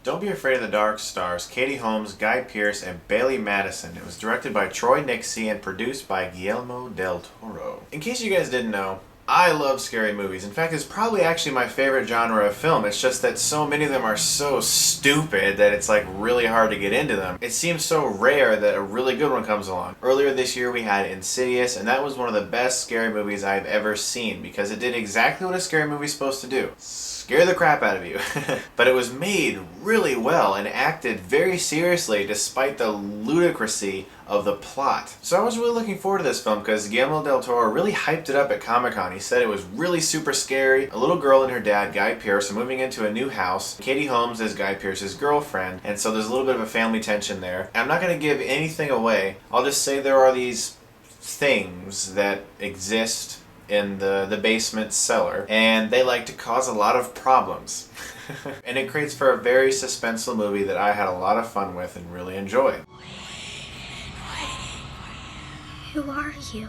Don't Be Afraid of the Dark stars Katie Holmes, Guy Pearce, and Bailee Madison. It was directed by Troy Nixey and produced by Guillermo del Toro. In case you guys didn't know, I love scary movies. In fact, it's probably actually my favorite genre of film. It's just that so many of them are so stupid that it's like really hard to get into them. It seems so rare that a really good one comes along. Earlier this year we had Insidious, and that was one of the best scary movies I've ever seen because it did exactly what a scary movie is supposed to do. Scare the crap out of you. But it was made really well and acted very seriously despite the ludicrousy of the plot. So I was really looking forward to this film because Guillermo del Toro really hyped it up at Comic-Con. He said it was really super scary. A little girl and her dad, Guy Pearce, are moving into a new house. Katie Holmes is Guy Pearce's girlfriend, and so there's a little bit of a family tension there. I'm not going to give anything away. I'll just say there are these things that exist in the basement cellar, and they like to cause a lot of problems. And it creates for a very suspenseful movie that I had a lot of fun with and really enjoyed. Who are you?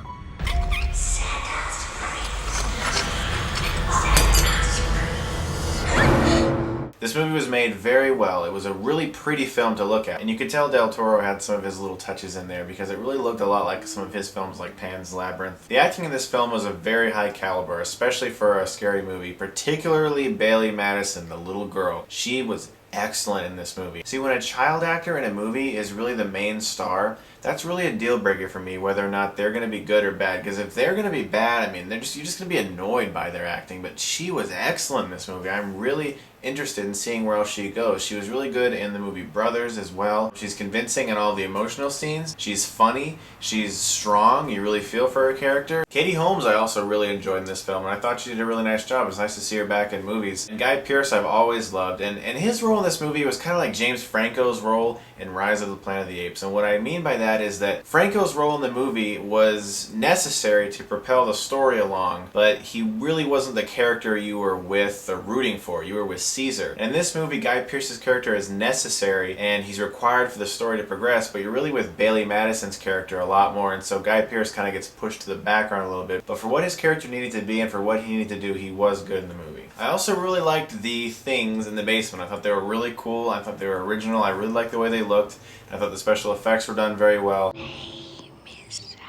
This movie was made very well. It was a really pretty film to look at, and you could tell Del Toro had some of his little touches in there because it really looked a lot like some of his films like Pan's Labyrinth. The acting in this film was of very high caliber, especially for a scary movie, particularly Bailee Madison, the little girl. She was excellent in this movie. See, when a child actor in a movie is really the main star, that's really a deal breaker for me, whether or not they're going to be good or bad. Because if they're going to be bad, I mean, you're just going to be annoyed by their acting. But she was excellent in this movie. I'm really interested in seeing where else she goes. She was really good in the movie Brothers as well. She's convincing in all the emotional scenes. She's funny. She's strong. You really feel for her character. Katie Holmes I also really enjoyed in this film, and I thought she did a really nice job. It was nice to see her back in movies. And Guy Pearce I've always loved, and his role in this movie was kind of like James Franco's role in Rise of the Planet of the Apes. And what I mean by that is that Franco's role in the movie was necessary to propel the story along, but he really wasn't the character you were with or rooting for. You were with Caesar. And in this movie, Guy Pearce's character is necessary and he's required for the story to progress, but you're really with Bailee Madison's character a lot more, and so Guy Pearce kind of gets pushed to the background a little bit. But for what his character needed to be and for what he needed to do, he was good in the movie. I also really liked the things in the basement. I thought they were really cool. I thought they were original. I really liked the way they looked. I thought the special effects were done very well. Hey, Miss Sally.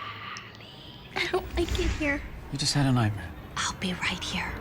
I don't like it here. You just had a nightmare. I'll be right here.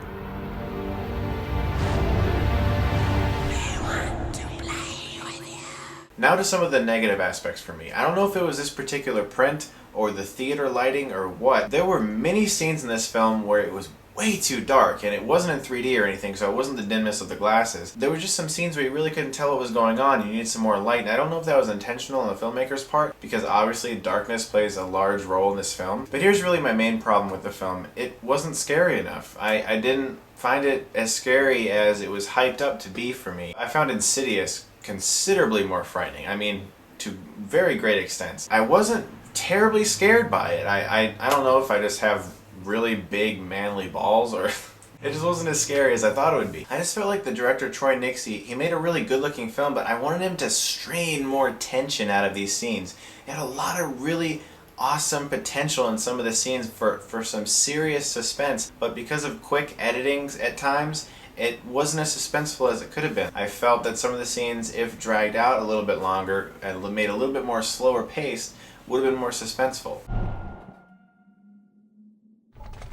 Now to some of the negative aspects for me. I don't know if it was this particular print or the theater lighting or what. There were many scenes in this film where it was way too dark, and it wasn't in 3D or anything, so it wasn't the dimness of the glasses. There were just some scenes where you really couldn't tell what was going on. You needed some more light, and I don't know if that was intentional on the filmmaker's part, because obviously darkness plays a large role in this film. But here's really my main problem with the film. It wasn't scary enough. I didn't find it as scary as it was hyped up to be for me. I found Insidious considerably more frightening. I mean, to very great extents. I wasn't terribly scared by it. I don't know if I just have really big manly balls or it just wasn't as scary as I thought it would be. I just felt like the director Troy Nixey, he made a really good looking film, but I wanted him to strain more tension out of these scenes. He had a lot of really awesome potential in some of the scenes for some serious suspense, but because of quick editings at times, it wasn't as suspenseful as it could have been. I felt that some of the scenes, if dragged out a little bit longer and made a little bit more slower paced, would have been more suspenseful.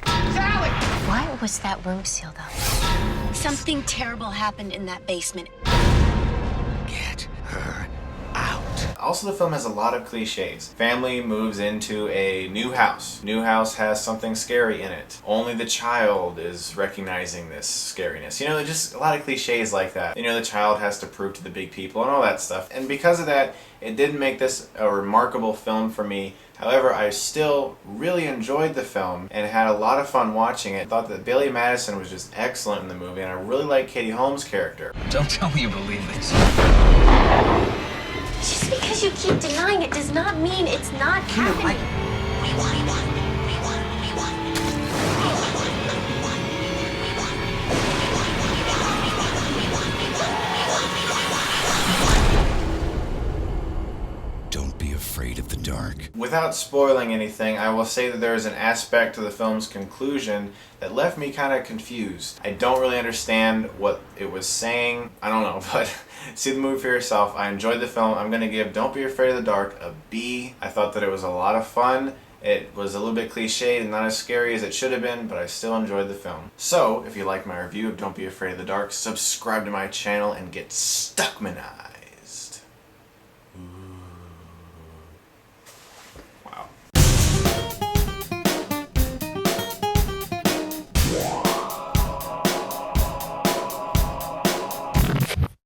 Sally! Why was that room sealed up? Something terrible happened in that basement. Get her out. Also, the film has a lot of cliches. Family moves into a new house. New house has something scary in it. Only the child is recognizing this scariness. You know, just a lot of cliches like that. You know, the child has to prove to the big people and all that stuff. And because of that, it didn't make this a remarkable film for me. However, I still really enjoyed the film and had a lot of fun watching it. I thought that Bailee Madison was just excellent in the movie, and I really liked Katie Holmes' character. Don't tell me you believe this. Just because you keep denying it does not mean it's not happening. Don't be afraid of the dark. With Without spoiling anything, I will say that there is an aspect to the film's conclusion that left me kind of confused. I don't really understand what it was saying. I don't know, but see the movie for yourself. I enjoyed the film. I'm going to give Don't Be Afraid of the Dark a B. I thought that it was a lot of fun. It was a little bit cliched and not as scary as it should have been, but I still enjoyed the film. So, if you like my review of Don't Be Afraid of the Dark, subscribe to my channel and get Stuckmann-ized.